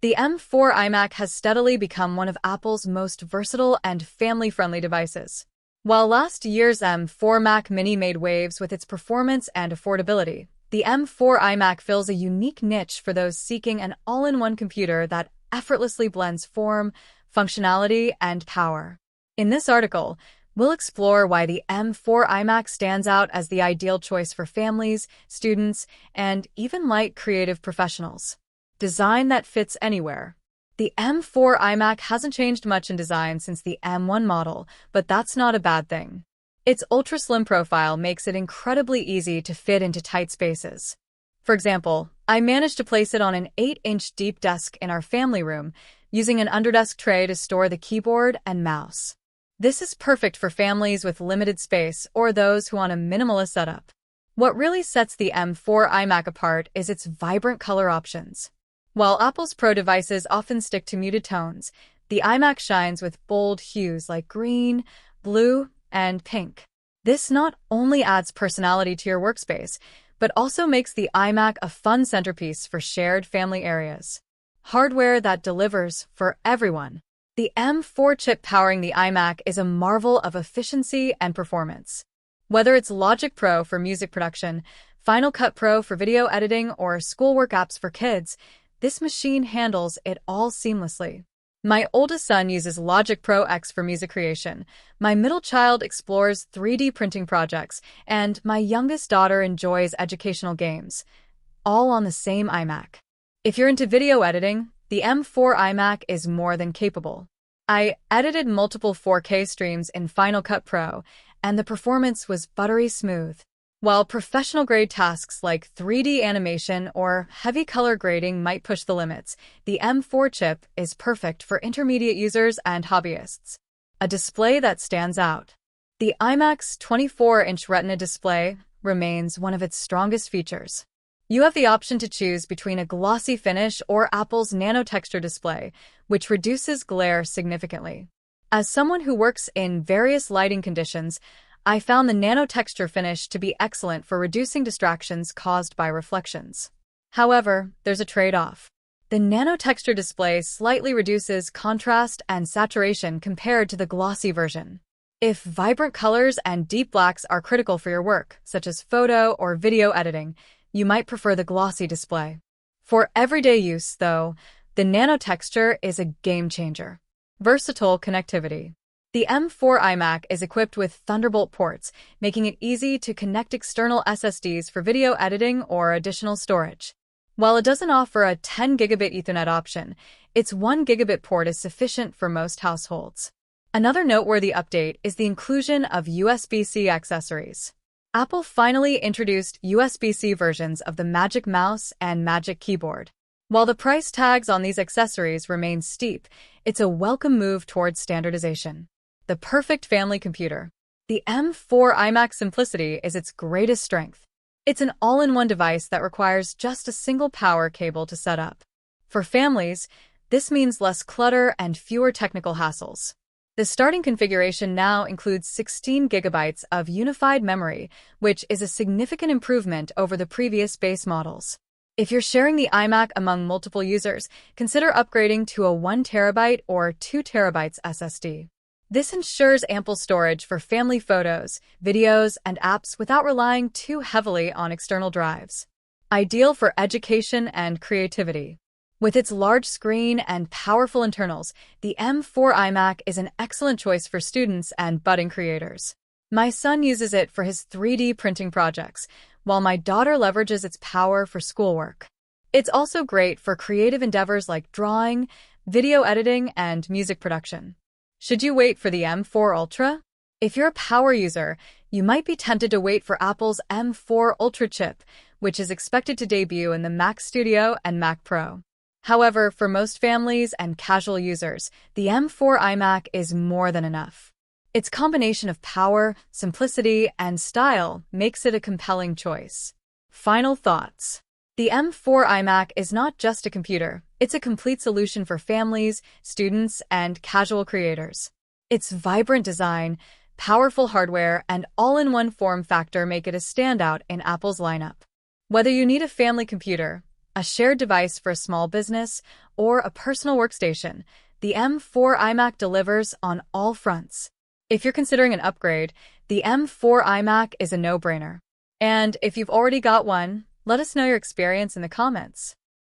The M4 iMac has steadily become one of Apple's most versatile and family-friendly devices. While last year's M4 Mac Mini made waves with its performance and affordability, the M4 iMac fills a unique niche for those seeking an all-in-one computer that effortlessly blends form, functionality, and power. In this article, we'll explore why the M4 iMac stands out as the ideal choice for families, students, and even light creative professionals. Design that fits anywhere. The M4 iMac hasn't changed much in design since the M1 model, but that's not a bad thing. Its ultra-slim profile makes it incredibly easy to fit into tight spaces. For example, I managed to place it on an 8-inch deep desk in our family room, using an underdesk tray to store the keyboard and mouse. This is perfect for families with limited space or those who want a minimalist setup. What really sets the M4 iMac apart is its vibrant color options. While Apple's Pro devices often stick to muted tones, the iMac shines with bold hues like green, blue, and pink. This not only adds personality to your workspace, but also makes the iMac a fun centerpiece for shared family areas. Hardware that delivers for everyone. The M4 chip powering the iMac is a marvel of efficiency and performance. Whether it's Logic Pro for music production, Final Cut Pro for video editing, or schoolwork apps for kids, this machine handles it all seamlessly. My oldest son uses Logic Pro X for music creation, my middle child explores 3D printing projects, and my youngest daughter enjoys educational games, all on the same iMac. If you're into video editing, the M4 iMac is more than capable. I edited multiple 4K streams in Final Cut Pro, and the performance was buttery smooth. While professional-grade tasks like 3D animation or heavy color grading might push the limits, the M4 chip is perfect for intermediate users and hobbyists. A display that stands out. The iMac's 24-inch Retina display remains one of its strongest features. You have the option to choose between a glossy finish or Apple's nano-texture display, which reduces glare significantly. As someone who works in various lighting conditions, I found the nano-texture finish to be excellent for reducing distractions caused by reflections. However, there's a trade-off. The nano-texture display slightly reduces contrast and saturation compared to the glossy version. If vibrant colors and deep blacks are critical for your work, such as photo or video editing, you might prefer the glossy display. For everyday use, though, the nano-texture is a game-changer. Versatile connectivity. The M4 iMac is equipped with Thunderbolt ports, making it easy to connect external SSDs for video editing or additional storage. While it doesn't offer a 10 gigabit Ethernet option, its 1 gigabit port is sufficient for most households. Another noteworthy update is the inclusion of USB-C accessories. Apple finally introduced USB-C versions of the Magic Mouse and Magic Keyboard. While the price tags on these accessories remain steep, it's a welcome move towards standardization. The perfect family computer. The M4 iMac simplicity is its greatest strength. It's an all-in-one device that requires just a single power cable to set up. For families, this means less clutter and fewer technical hassles. The starting configuration now includes 16 gigabytes of unified memory, which is a significant improvement over the previous base models. If you're sharing the iMac among multiple users, consider upgrading to a 1 terabyte or 2 terabytes SSD. This ensures ample storage for family photos, videos, and apps without relying too heavily on external drives. Ideal for education and creativity. With its large screen and powerful internals, the M4 iMac is an excellent choice for students and budding creators. My son uses it for his 3D printing projects, while my daughter leverages its power for schoolwork. It's also great for creative endeavors like drawing, video editing, and music production. Should you wait for the M4 Ultra? If you're a power user, you might be tempted to wait for Apple's M4 Ultra chip, which is expected to debut in the Mac Studio and Mac Pro. However, for most families and casual users, the M4 iMac is more than enough. Its combination of power, simplicity, and style makes it a compelling choice. Final thoughts. The M4 iMac is not just a computer, it's a complete solution for families, students, and casual creators. Its vibrant design, powerful hardware, and all-in-one form factor make it a standout in Apple's lineup. Whether you need a family computer, a shared device for a small business, or a personal workstation, the M4 iMac delivers on all fronts. If you're considering an upgrade, the M4 iMac is a no-brainer. And if you've already got one, let us know your experience in the comments.